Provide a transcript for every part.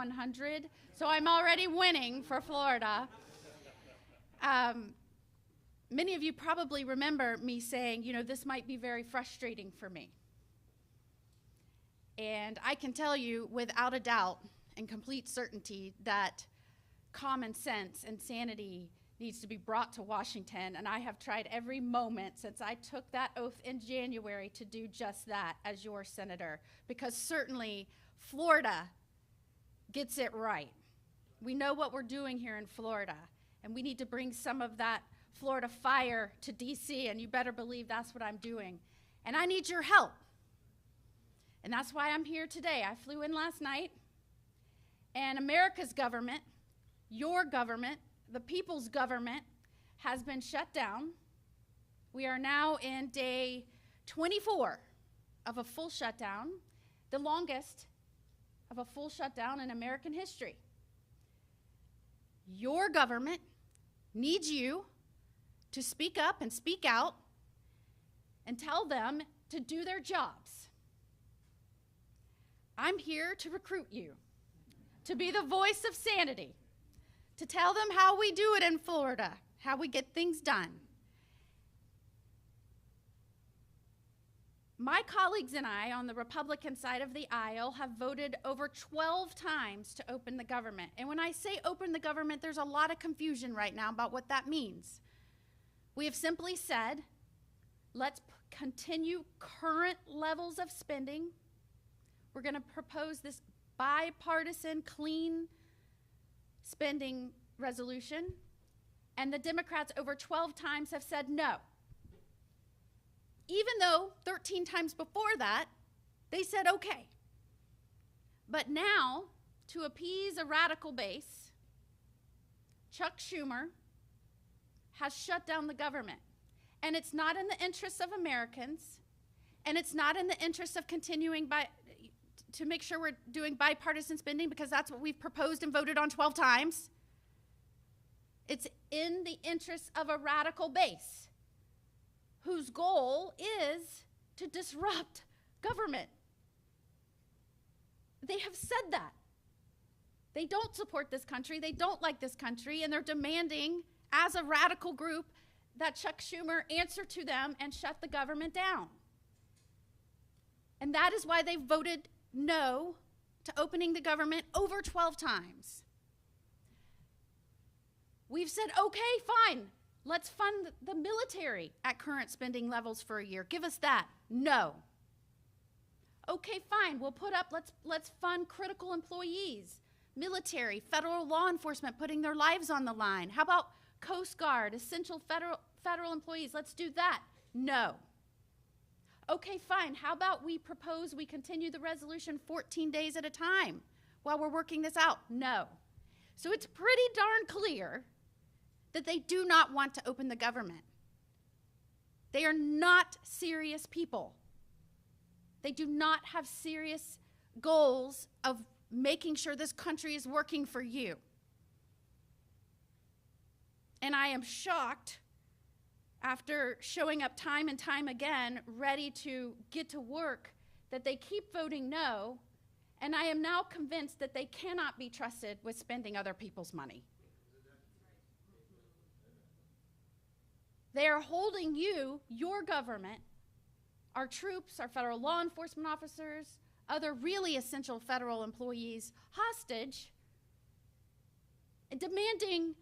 100, so I'm already winning for Florida. Many of you probably remember me saying, this might be very frustrating for me. And I can tell you without a doubt and complete certainty that common sense and sanity needs to be brought to Washington, and I have tried every moment since I took that oath in January to do just that as your senator, because certainly Florida gets it right. We know what we're doing here in Florida, and we need to bring some of that Florida fire to D.C., and you better believe that's what I'm doing. And I need your help. And that's why I'm here today. I flew in last night, and America's government, your government, the people's government, has been shut down. We are now in day 24 of a full shutdown, the longest of a full shutdown in American history. Your government needs you to speak up and speak out and tell them to do their jobs. I'm here to recruit you, to be the voice of sanity, to tell them how we do it in Florida, how we get things done. My colleagues and I on the Republican side of the aisle have voted over 12 times to open the government. And when I say open the government, there's a lot of confusion right now about what that means. We have simply said, let's continue current levels of spending. We're going to propose this bipartisan, clean spending resolution. And the Democrats over 12 times have said no. Even though 13 times before that, they said okay. But now, to appease a radical base, Chuck Schumer has shut down the government. And it's not in the interests of Americans, and it's not in the interest of continuing to make sure we're doing bipartisan spending, because that's what we've proposed and voted on 12 times. It's in the interest of a radical base whose goal is to disrupt government. They have said that. They don't support this country, they don't like this country, and they're demanding, as a radical group, that Chuck Schumer answer to them and shut the government down. And that is why they voted no to opening the government over 12 times. We've said, okay, fine. Let's fund the military at current spending levels for a year. Give us that. No. Okay, fine. We'll put up, let's fund critical employees, military, federal law enforcement putting their lives on the line. How about Coast Guard, essential federal employees? Let's do that. No. Okay, fine. How about we propose we continue the resolution 14 days at a time while we're working this out? No. So it's pretty darn clear that they do not want to open the government. They are not serious people. They do not have serious goals of making sure this country is working for you. And I am shocked, after showing up time and time again, ready to get to work, that they keep voting no, and I am now convinced that they cannot be trusted with spending other people's money. They are holding you, your government, our troops, our federal law enforcement officers, other really essential federal employees hostage, and demanding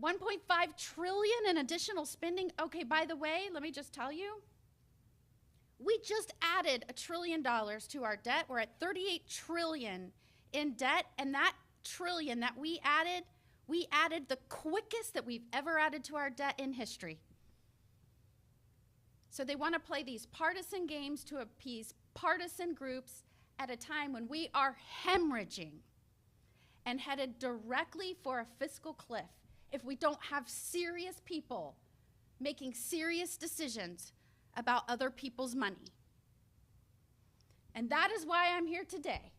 $1.5 trillion in additional spending. Okay, by the way, let me just tell you, we just added $1 trillion to our debt. We're at $38 trillion in debt, and that trillion that we added the quickest that we've ever added to our debt in history. So they want to play these partisan games to appease partisan groups at a time when we are hemorrhaging and headed directly for a fiscal cliff if we don't have serious people making serious decisions about other people's money. And that is why I'm here today,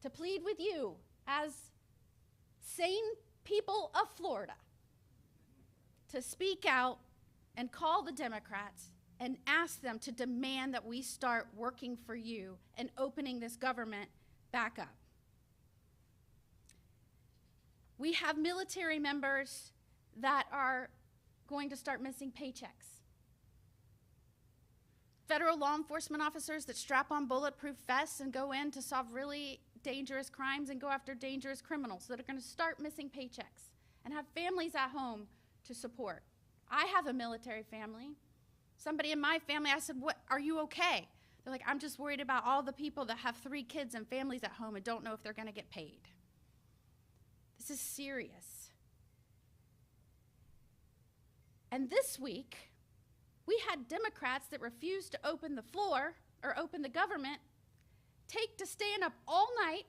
to plead with you as sane people of Florida to speak out and call the Democrats and ask them to demand that we start working for you and opening this government back up. We have military members that are going to start missing paychecks. Federal law enforcement officers that strap on bulletproof vests and go in to solve really dangerous crimes and go after dangerous criminals that are going to start missing paychecks and have families at home to support. I have a military family. Somebody in my family, I said, "What, are you okay?" They're like, "I'm just worried about all the people that have 3 kids and families at home and don't know if they're going to get paid." This is serious. And this week, we had Democrats that refused to open the floor or open the government take to staying up all night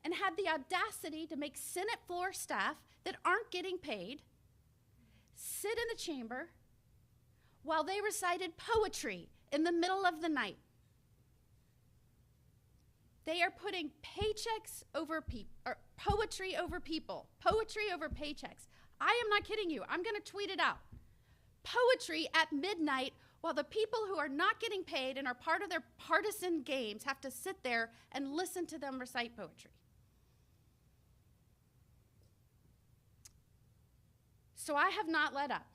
and had the audacity to make Senate floor staff that aren't getting paid sit in the chamber while they recited poetry in the middle of the night. They are putting paychecks over people, or poetry over people, poetry over paychecks. I am not kidding you. I'm going to tweet it out. Poetry at midnight while the people who are not getting paid and are part of their partisan games have to sit there and listen to them recite poetry. So I have not let up.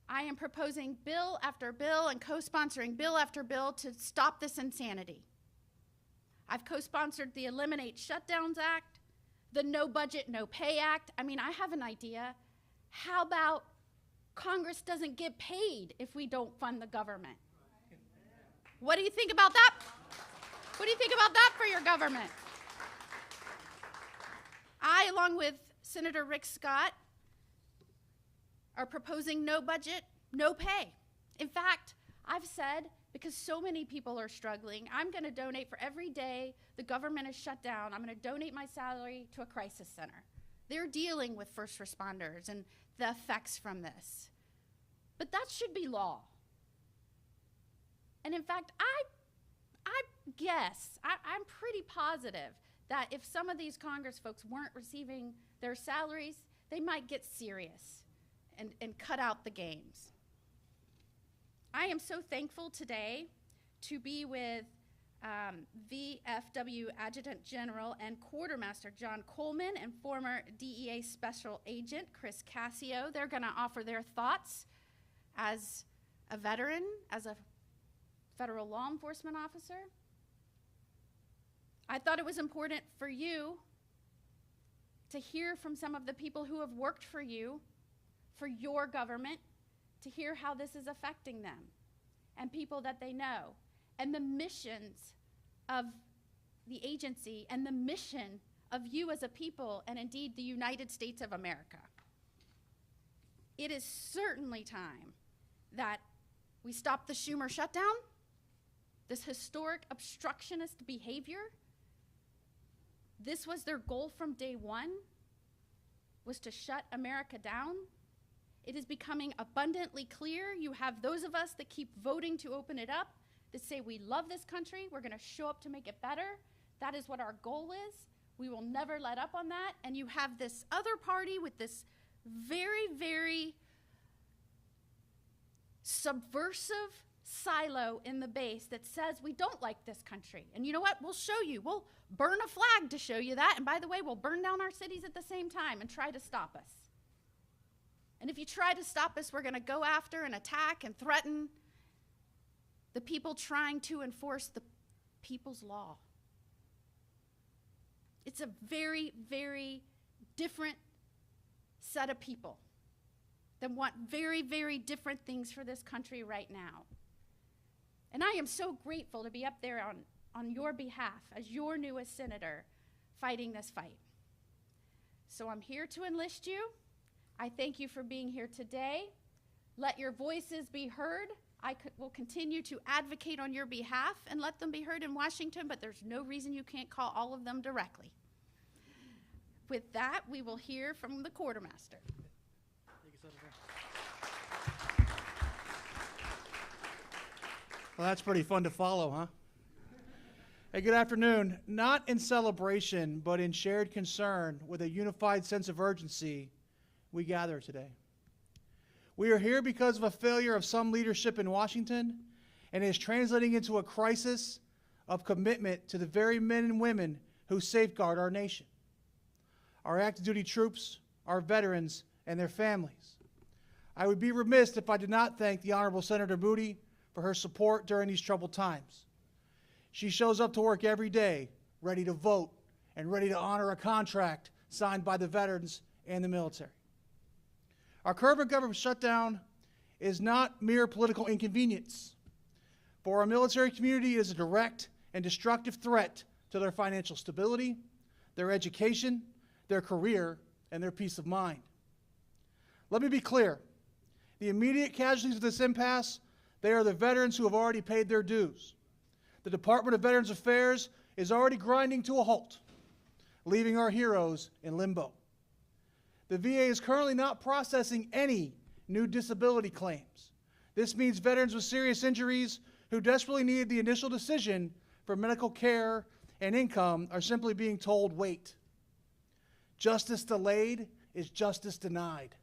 I am proposing bill after bill and co-sponsoring bill after bill to stop this insanity. I've co-sponsored the Eliminate Shutdowns Act, the No Budget, No Pay Act. I mean, I have an idea. How about Congress doesn't get paid if we don't fund the government? What do you think about that? What do you think about that for your government? I, along with Senator Rick Scott, are proposing no budget, no pay. In fact, I've said, because so many people are struggling, I'm going to donate for every day the government is shut down. I'm going to donate my salary to a crisis center. They're dealing with first responders and the effects from this. But that should be law. And in fact, I guess, I'm pretty positive that if some of these Congress folks weren't receiving their salaries, they might get serious and cut out the games. I am so thankful today to be with VFW Adjutant General and Quartermaster John Coleman and former DEA Special Agent Chris Cassio. They're going to offer their thoughts as a veteran, as a federal law enforcement officer. I thought it was important for you to hear from some of the people who have worked for you, for your government, to hear how this is affecting them and people that they know, and the missions of the agency and the mission of you as a people, and indeed the United States of America. It is certainly time that we stop the Schumer shutdown, this historic obstructionist behavior. This was their goal from day one, was to shut America down. It is becoming abundantly clear. You have those of us that keep voting to open it up, that say we love this country, we're gonna show up to make it better. That is what our goal is. We will never let up on that. And you have this other party with this very, very subversive silo in the base that says we don't like this country. And you know what? We'll show you. We'll burn a flag to show you that. And by the way, we'll burn down our cities at the same time and try to stop us. And if you try to stop us, we're going to go after and attack and threaten the people trying to enforce the people's law. It's a very, very different set of people that want very, very different things for this country right now. And I am so grateful to be up there on your behalf as your newest senator fighting this fight. So I'm here to enlist you. I thank you for being here today. Let your voices be heard. I will continue to advocate on your behalf and let them be heard in Washington, but there's no reason you can't call all of them directly. With that, we will hear from the quartermaster. Well, that's pretty fun to follow, huh? Hey, good afternoon. Not in celebration, but in shared concern with a unified sense of urgency, we gather today. We are here because of a failure of some leadership in Washington, and it is translating into a crisis of commitment to the very men and women who safeguard our nation. Our active duty troops, our veterans, and their families. I would be remiss if I did not thank the Honorable Senator Moody for her support during these troubled times. She shows up to work every day, ready to vote and ready to honor a contract signed by the veterans and the military. Our current government shutdown is not mere political inconvenience. For our military community, it is a direct and destructive threat to their financial stability, their education, their career, and their peace of mind. Let me be clear. The immediate casualties of this impasse, they are the veterans who have already paid their dues. The Department of Veterans Affairs is already grinding to a halt, leaving our heroes in limbo. The VA is currently not processing any new disability claims. This means veterans with serious injuries who desperately need the initial decision for medical care and income are simply being told, wait. Justice delayed is justice denied.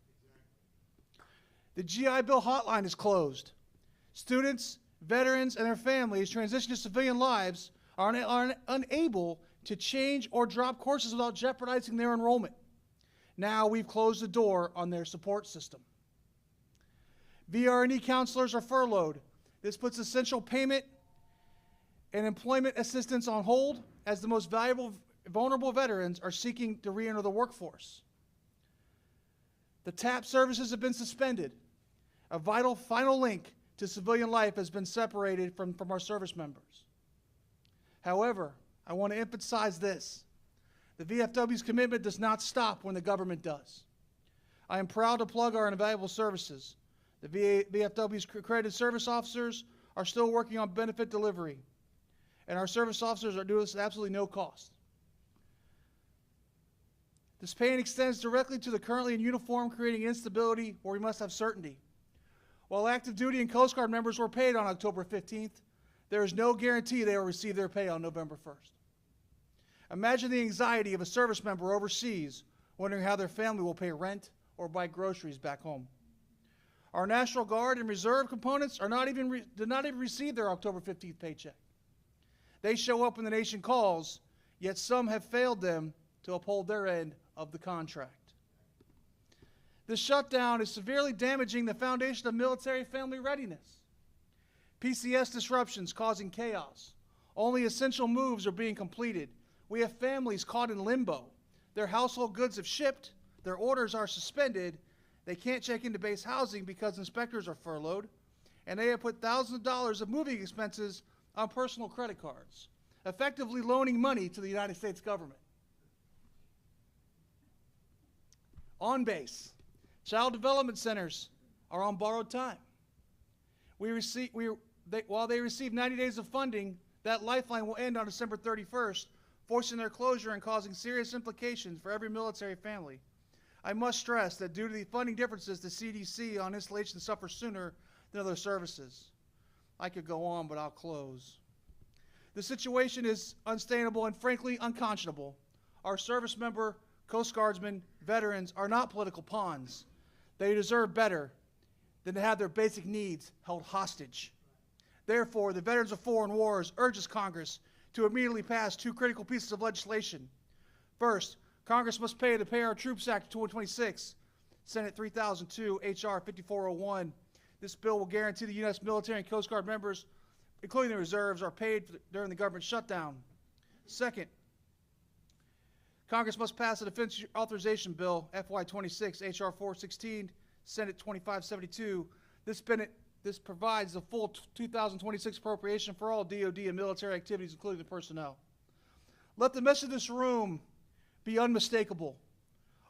The GI Bill hotline is closed. Students, veterans, and their families transitioning to civilian lives are unable to change or drop courses without jeopardizing their enrollment. Now we've closed the door on their support system. VR&E counselors are furloughed. This puts essential payment and employment assistance on hold as the most vulnerable veterans are seeking to re-enter the workforce. The TAP services have been suspended. A vital final link to civilian life has been separated from our service members. However, I want to emphasize this. The VFW's commitment does not stop when the government does. I am proud to plug our invaluable services. The VFW's accredited service officers are still working on benefit delivery, and our service officers are doing this at absolutely no cost. This pain extends directly to the currently in uniform, creating instability where we must have certainty. While active duty and Coast Guard members were paid on October 15th, there is no guarantee they will receive their pay on November 1st. Imagine the anxiety of a service member overseas wondering how their family will pay rent or buy groceries back home. Our National Guard and Reserve components did not even receive their October 15th paycheck. They show up when the nation calls, yet some have failed them to uphold their end of the contract. This shutdown is severely damaging the foundation of military family readiness. PCS disruptions causing chaos. Only essential moves are being completed. We have families caught in limbo. Their household goods have shipped, their orders are suspended, they can't check into base housing because inspectors are furloughed, and they have put thousands of dollars of moving expenses on personal credit cards, effectively loaning money to the United States government. On base, child development centers are on borrowed time. While they receive 90 days of funding, that lifeline will end on December 31st, forcing their closure and causing serious implications for every military family. I must stress that due to the funding differences, the CDC on installation suffers sooner than other services. I could go on, but I'll close. The situation is unsustainable and frankly unconscionable. Our service member, Coast Guardsmen, veterans are not political pawns. They deserve better than to have their basic needs held hostage. Therefore, the Veterans of Foreign Wars urges Congress to immediately pass two critical pieces of legislation. First, Congress must pay the Pay Our Troops Act of 2026, Senate 3002, H.R. 5401. This bill will guarantee the U.S. military and Coast Guard members, including the reserves, are paid during the government shutdown. Second, Congress must pass a Defense Authorization Bill, FY26, H.R. 416, Senate 2572. This provides the full 2026 appropriation for all DoD and military activities, including the personnel. Let the message of this room be unmistakable.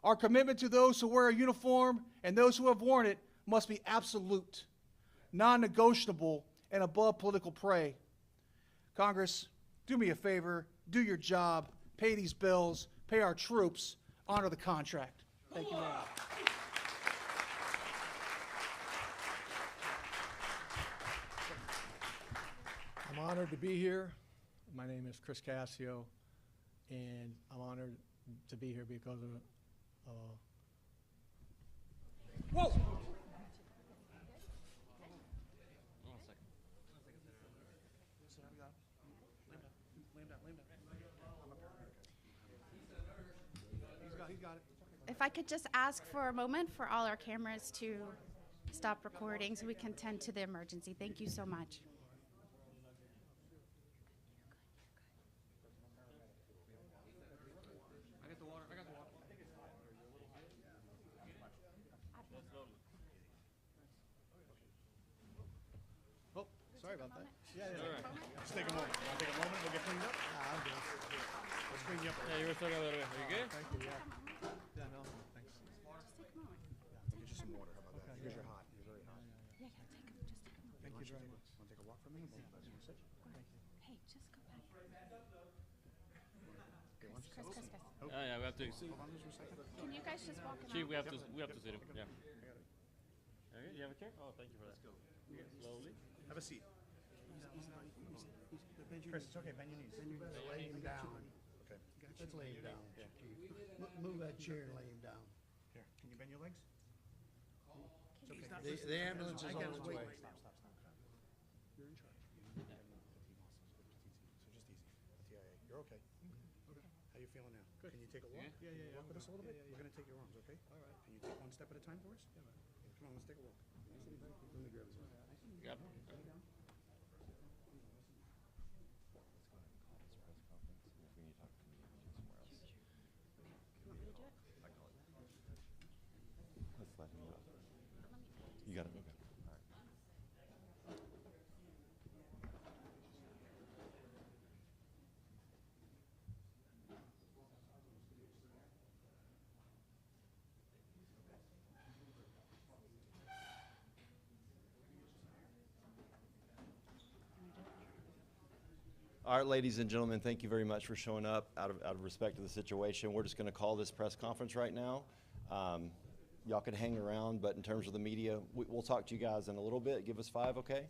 Our commitment to those who wear a uniform and those who have worn it must be absolute, non-negotiable, and above political prey. Congress, do me a favor, do your job, pay these bills, pay our troops, honor the contract. Thank you very much. I'm honored to be here. My name is Chris Cassio, and I'm honored to be here because of Whoa! If I could just ask for a moment for all our cameras to stop recording so we can tend to the emergency. Thank you so much. Oh, sorry about that. Yeah, Let's take a moment. Want to take a moment? We'll get cleaned up. I'm good. Let's clean you up. Yeah, you were talking about it. Are you good? Thank you, yeah. Yeah, no, thanks. Just take a moment. I'll get you some water. How about that? Because you're hot. You're very hot. Yeah, just take a moment. Thank you very much. Want to take a walk from me? Want to sit? Hey, just go back. Okay, why don't you Chris. Yeah, we have to. hold on just a second? Can you guys just walk him Chief, out? we have to sit him. Yeah. Okay, you have a chair? Oh, thank you for that. Let's go. Slowly. Have a seat. Chris, it's okay. Bend your knees. Lay him down. Okay. Let's lay him down, Chief. Move that chair and lay him down. Here. Can you bend your legs? It's okay. The ambulance is on its way. Stop. You're in charge. So just easy. TIA. You're okay. How you feeling now? Good. Can you take a walk? Yeah, yeah, Walk with us a little bit? We're going to take your arms, okay? All right. Can you take one step at a time for us? Yeah. Come on, let's take a walk. Let me grab his arm. Yep. Let's let him go. You got it. Okay. All right. All right, ladies and gentlemen, thank you very much for showing up. Out of respect to the situation, we're just going to call this press conference right now. Y'all can hang around, but in terms of the media, we'll talk to you guys in a little bit. Give us 5, okay?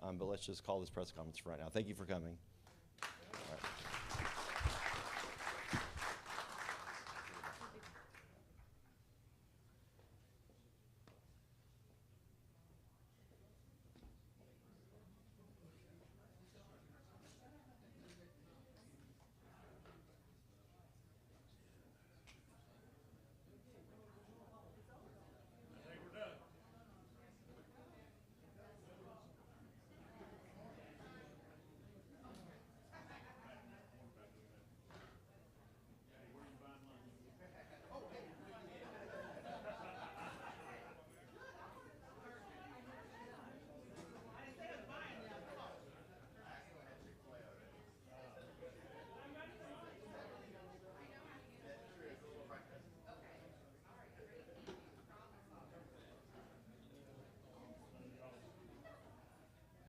But let's just call this press conference for right now. Thank you for coming.